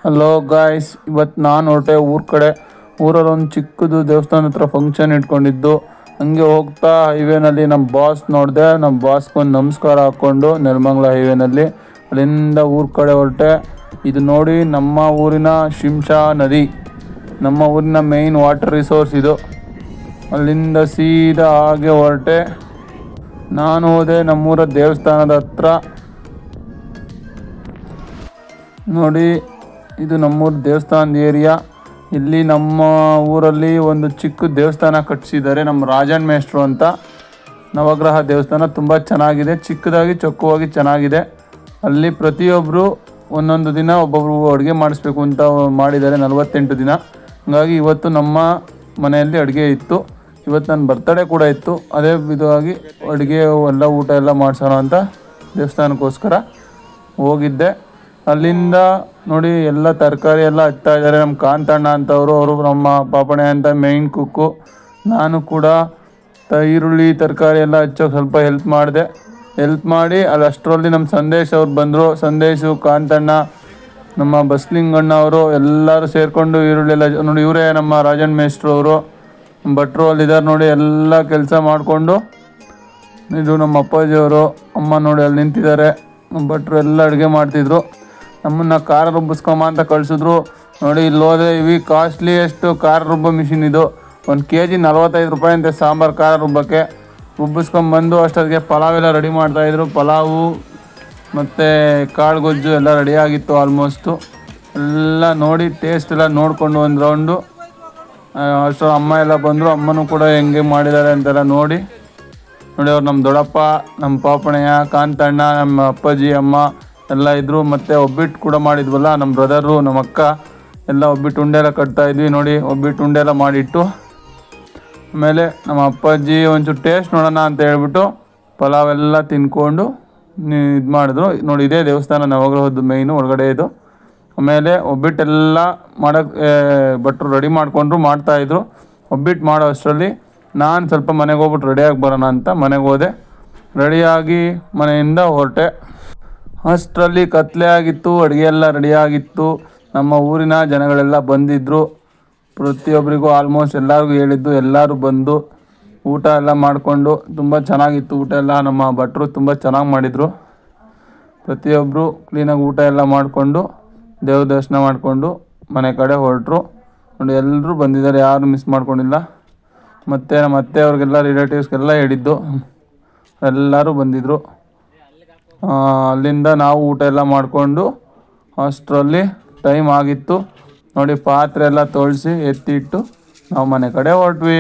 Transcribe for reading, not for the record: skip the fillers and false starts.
Hello guys, ಇವತ್ತು ನಾನು ಹೊರಟೆ ಊರ ಕಡೆ. ಊರಲ್ಲಿ ಒಂದು ಚಿಕ್ಕದು ದೇವಸ್ಥಾನ ಹತ್ರ ಫಂಕ್ಷನ್ ಇಟ್ಕೊಂಡಿದ್ದು. ಹಂಗೆ ಹೋಗ್ತಾ ಹೈವೇನಲ್ಲಿ ನಮ್ಮ ಬಾಸ್ ನೋಡಿದೆ. ನಮ್ಮ ಬಾಸ್ಗೊಂದು ನಮಸ್ಕಾರ ಹಾಕ್ಕೊಂಡು ನೆಲಮಂಗಲ ಹೈವೇನಲ್ಲಿ ಅಲ್ಲಿಂದ ಊರ ಕಡೆ ಹೊರಟೆ. ಇದು ನೋಡಿ ನಮ್ಮ ಊರಿನ ಶಿಂಷಾ ನದಿ, ನಮ್ಮ ಊರಿನ ಮೇಯ್ನ್ ವಾಟರ್ ರಿಸೋರ್ಸ್ ಇದು. ಅಲ್ಲಿಂದ ಸೀದಾ ಹಾಗೆ ಹೊರಟೆ. ನಾನು ಹೋದೆ ನಮ್ಮೂರ ದೇವಸ್ಥಾನದ ಹತ್ರ. ನೋಡಿ, ಇದು ನಮ್ಮೂರ ದೇವಸ್ಥಾನದ ಏರಿಯಾ. ಇಲ್ಲಿ ನಮ್ಮ ಊರಲ್ಲಿ ಒಂದು ಚಿಕ್ಕ ದೇವಸ್ಥಾನ ಕಟ್ಟಿಸಿದ್ದಾರೆ, ನಮ್ಮ ರಾಜನ್ ಮೇಷ್ಟ್ರು ಅಂತ. ನವಗ್ರಹ ದೇವಸ್ಥಾನ ತುಂಬ ಚೆನ್ನಾಗಿದೆ, ಚಿಕ್ಕದಾಗಿ ಚೊಕ್ಕವಾಗಿ ಚೆನ್ನಾಗಿದೆ. ಅಲ್ಲಿ ಪ್ರತಿಯೊಬ್ಬರು ಒಂದೊಂದು ದಿನ ಒಬ್ಬೊಬ್ರು ಅಡುಗೆ ಮಾಡಿಸ್ಬೇಕು ಅಂತ ಮಾಡಿದ್ದಾರೆ, 48 ದಿನ. ಹಾಗಾಗಿ ಇವತ್ತು ನಮ್ಮ ಮನೆಯಲ್ಲಿ ಅಡುಗೆ ಇತ್ತು. ಇವತ್ತು ನನ್ನ ಬರ್ತಡೇ ಕೂಡ ಇತ್ತು. ಅದೇ ವಿಧವಾಗಿ ಅಡುಗೆ ಎಲ್ಲ ಊಟ ಎಲ್ಲ ಮಾಡಿಸೋಣ ಅಂತ ದೇವಸ್ಥಾನಕ್ಕೋಸ್ಕರ ಹೋಗಿದ್ದೆ. ಅಲ್ಲಿಂದ ನೋಡಿ ಎಲ್ಲ ತರಕಾರಿ ಎಲ್ಲ ಹಚ್ತಾ ಇದ್ದಾರೆ ನಮ್ಮ ಕಾಂತಣ್ಣ ಅಂತವರು. ಅವರು ನಮ್ಮ ಪಾಪಣೆ ಅಂತ ಮೇಯ್ನ್ ಕುಕ್ಕು. ನಾನು ಕೂಡ ಈರುಳ್ಳಿ ತರಕಾರಿ ಎಲ್ಲ ಹಚ್ಚೋಕೆ ಸ್ವಲ್ಪ ಹೆಲ್ಪ್ ಮಾಡಿ ಅಲ್ಲಿ ಅಷ್ಟರಲ್ಲಿ ನಮ್ಮ ಸಂದೇಶ್ ಅವ್ರು ಬಂದರು. ಸಂದೇಶು, ಕಾಂತಣ್ಣ, ನಮ್ಮ ಬಸ್ಲಿಂಗಣ್ಣ ಅವರು ಎಲ್ಲರೂ ಸೇರಿಕೊಂಡು ಈರುಳ್ಳಿ ಎಲ್ಲ ನೋಡಿ, ಇವರೇ ನಮ್ಮ ರಾಜನ್ ಮೇಷ್ಟ್ರು ಅವರು. ಭಟ್ರು ಅಲ್ಲಿದ್ದಾರೆ ನೋಡಿ, ಎಲ್ಲ ಕೆಲಸ ಮಾಡಿಕೊಂಡು. ಇದು ನಮ್ಮ ಅಪ್ಪಾಜಿಯವರು, ಅಮ್ಮ ನೋಡಿ ಅಲ್ಲಿ ನಿಂತಿದ್ದಾರೆ. ಭಟ್ರು ಎಲ್ಲ ಅಡುಗೆ ಮಾಡ್ತಿದ್ರು. ನಮ್ಮನ್ನು ಖಾರ ರುಬ್ಬಿಸ್ಕೊಂಬ ಅಂತ ಕಳಿಸಿದ್ರು. ನೋಡಿ ಇಲ್ಲಿ ಹೋದರೆ ಇವಿ ಕಾಸ್ಟ್ಲಿಯೆಸ್ಟ್ ಖಾರ ರುಬ್ಬೋ ಮಿಷಿನ್ ಇದು. 1 kg 45 ರೂಪಾಯಿ ಅಂತೆ ಸಾಂಬಾರು ಖಾರ ರುಬ್ಬಕ್ಕೆ. ರುಬ್ಬಿಸ್ಕೊಂಬಂದು ಅಷ್ಟೊತ್ತಿಗೆ ಪಲಾವೆಲ್ಲ ರೆಡಿ ಮಾಡ್ತಾಯಿದ್ರು. ಪಲಾವು ಮತ್ತು ಕಾಳು ಗೊಜ್ಜು ಎಲ್ಲ ರೆಡಿಯಾಗಿತ್ತು ಆಲ್ಮೋಸ್ಟು. ಎಲ್ಲ ನೋಡಿ ಟೇಸ್ಟ್ ಎಲ್ಲ ನೋಡಿಕೊಂಡು ಒಂದು ರೌಂಡು ಅಷ್ಟು ಅಮ್ಮ ಎಲ್ಲ ಬಂದರು. ಅಮ್ಮನೂ ಕೂಡ ಹೆಂಗೆ ಮಾಡಿದ್ದಾರೆ ಅಂತೆಲ್ಲ ನೋಡಿ ಅವ್ರು ನಮ್ಮ ದೊಡ್ಡಪ್ಪ, ನಮ್ಮ ಪಾಪಣೆಯ, ಕಾಂತಣ್ಣ, ನಮ್ಮ ಅಪ್ಪಾಜಿ, ಅಮ್ಮ ಎಲ್ಲ ಇದ್ದರು. ಮತ್ತು ಒಬ್ಬಿಟ್ಟು ಕೂಡ ಮಾಡಿದ್ವಲ್ಲ ನಮ್ಮ ಬ್ರದರು, ನಮ್ಮ ಅಕ್ಕ ಎಲ್ಲ ಒಬ್ಬಿಟ್ಟು ಉಂಡೆ ಎಲ್ಲ ಕಟ್ತಾಯಿದ್ವಿ. ನೋಡಿ ಒಬ್ಬಿಟ್ಟು ಉಂಡೆ ಎಲ್ಲ ಮಾಡಿಟ್ಟು ಆಮೇಲೆ ನಮ್ಮ ಅಪ್ಪಾಜಿ ಒಂಚೂರು ಟೇಸ್ಟ್ ನೋಡೋಣ ಅಂತ ಹೇಳ್ಬಿಟ್ಟು ಪಲಾವೆಲ್ಲ ತಿನ್ಕೊಂಡು ಇದು ಮಾಡಿದ್ರು. ನೋಡಿ ಇದೇ ದೇವಸ್ಥಾನ ನವಗ್ರಹದ್ದು ಮೇಯ್ನು ಒಳಗಡೆ ಇದು. ಆಮೇಲೆ ಒಬ್ಬಿಟ್ಟೆಲ್ಲ ಮಾಡೋಕ್ಕೆ ಭಟ್ರು ರೆಡಿ ಮಾಡಿಕೊಂಡ್ರು, ಮಾಡ್ತಾಯಿದ್ರು. ಒಬ್ಬಿಟ್ಟು ಮಾಡೋ ಅಷ್ಟರಲ್ಲಿ ನಾನು ಸ್ವಲ್ಪ ಮನೆಗೆ ಹೋಗ್ಬಿಟ್ಟು ರೆಡಿಯಾಗಿ ಬರೋಣ ಅಂತ ಮನೆಗೆ ಹೋದೆ. ರೆಡಿಯಾಗಿ ಮನೆಯಿಂದ ಹೊರಟೆ. ಅಷ್ಟರಲ್ಲಿ ಕತ್ಲೆ ಆಗಿತ್ತು, ಅಡುಗೆ ಎಲ್ಲ ರೆಡಿಯಾಗಿತ್ತು. ನಮ್ಮ ಊರಿನ ಜನಗಳೆಲ್ಲ ಬಂದಿದ್ದರು. ಪ್ರತಿಯೊಬ್ಬರಿಗೂ ಆಲ್ಮೋಸ್ಟ್ ಎಲ್ಲರಿಗೂ ಹೇಳಿದ್ದು, ಎಲ್ಲರೂ ಬಂದು ಊಟ ಎಲ್ಲ ಮಾಡಿಕೊಂಡು ತುಂಬ ಚೆನ್ನಾಗಿತ್ತು ಊಟ ಎಲ್ಲ. ನಮ್ಮ ಭಟ್ರು ತುಂಬ ಚೆನ್ನಾಗಿ ಮಾಡಿದರು. ಪ್ರತಿಯೊಬ್ಬರು ಕ್ಲೀನಾಗಿ ಊಟ ಎಲ್ಲ ಮಾಡಿಕೊಂಡು ದೇವ್ರ ದರ್ಶನ ಮಾಡಿಕೊಂಡು ಮನೆ ಕಡೆ ಹೊರಟರು. ನೋಡಿ ಎಲ್ಲರೂ ಬಂದಿದ್ದಾರೆ, ಯಾರು ಮಿಸ್ ಮಾಡ್ಕೊಂಡಿಲ್ಲ. ಮತ್ತು ನಮ್ಮ ಅತ್ತೆಯವ್ರಿಗೆಲ್ಲ ರಿಲೇಟಿವ್ಸ್ಗೆಲ್ಲ ಹೇಳಿದ್ದು, ಎಲ್ಲರೂ ಬಂದಿದ್ದರು. ಅಲ್ಲಿಂದ ನಾವು ಊಟ ಎಲ್ಲ ಮಾಡಿಕೊಂಡು ಅಷ್ಟರಲ್ಲಿ ಟೈಮ್ ಆಗಿತ್ತು. ನೋಡಿ ಪಾತ್ರೆ ಎಲ್ಲ ತೊಳೆಸಿ ಎತ್ತಿಟ್ಟು ನಾವು ಮನೆ ಕಡೆ ಹೊರಟ್ವಿ.